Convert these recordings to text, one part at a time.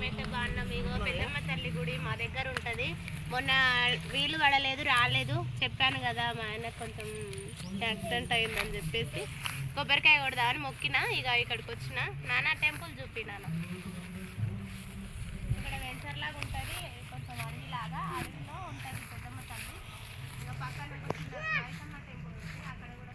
మేమైతే బాగున్నాం. ఇగో పెద్దమ్మ తల్లి గుడి మా దగ్గర ఉంటుంది. మొన్న వీలు పడలేదు, రాలేదు. చెప్పాను కదా మా ఆయన కొంచెం యాక్సిడెంట్ అయిందని చెప్పేసి కొబ్బరికాయ కొడదామని మొక్కిన. ఇక ఇక్కడికి వచ్చిన నానా టెంపుల్ చూపినాను. ఇక్కడ వెంచర్ లాగా ఉంటుంది, కొంచెం అడవిలాగా. అడవిలో ఉంటుంది పెద్దమ్మ తల్లి. ఇక పక్కన మైసమ్మ టెంపుల్ ఉంది, అక్కడ కూడా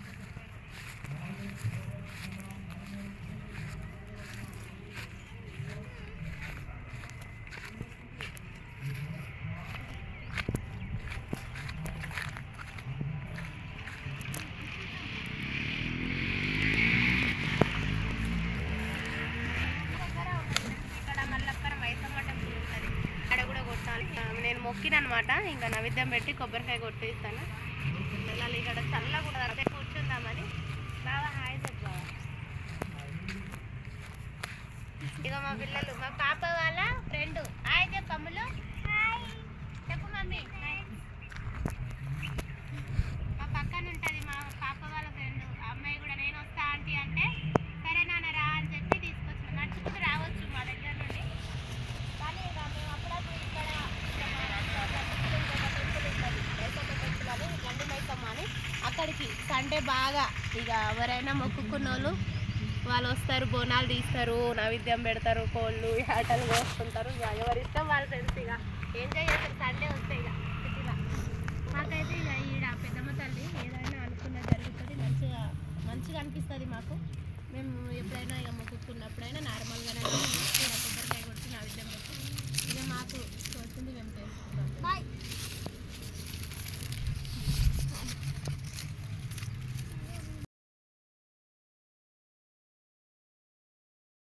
నేను మొక్కినమాట. ఇంకా నైవేద్యం పెట్టి కొబ్బరికాయ కొట్టిస్తాను. పిల్లలు ఇక్కడ చల్లగా కూడా అదే కూర్చుందామని. బాగా హాయ్ చెప్పు బాగా. ఇక మా పిల్లలు, మా పాప వాళ్ళ ఫ్రెండ్. హాయ్ చెప్పు అమ్ములు. చెప్పు మమ్మీ. మా పక్కన ఉంటుంది మా పాప వాళ్ళ ఫ్రెండ్. అమ్మాయి కూడా నేను వస్తా ఆంటీ అంటే సరే నాన్న రా అని చెప్పి తీసుకొచ్చిన. నడుచుకుంటూ రావచ్చు మా దగ్గర నుండి. కానీ ఇక మేము అప్పుడప్పుడు ఇక్కడ గండి మైసమ్మ అని అక్కడికి సండే బాగా ఇక ఎవరైనా మొక్కుకున్న వాళ్ళు వస్తారు, బోనాలు తీస్తారు, నైవేద్యం పెడతారు, కోళ్ళు ఆటలు కోసుకుంటారు. ఇక ఎవరి ఇష్టం వాళ్ళ ఫ్రెండ్స్ ఇక ఎంజాయ్ చేస్తారు సండే వస్తే. ఇక సిటీలో మాకైతే ఇక ఈడ పెద్దమ్మ తల్లి ఏదైనా అనుకున్న జరుగుతుంది. మంచిగా మంచిగా అనిపిస్తుంది మాకు. మేము ఎప్పుడైనా ఇక మొక్కుకున్నప్పుడు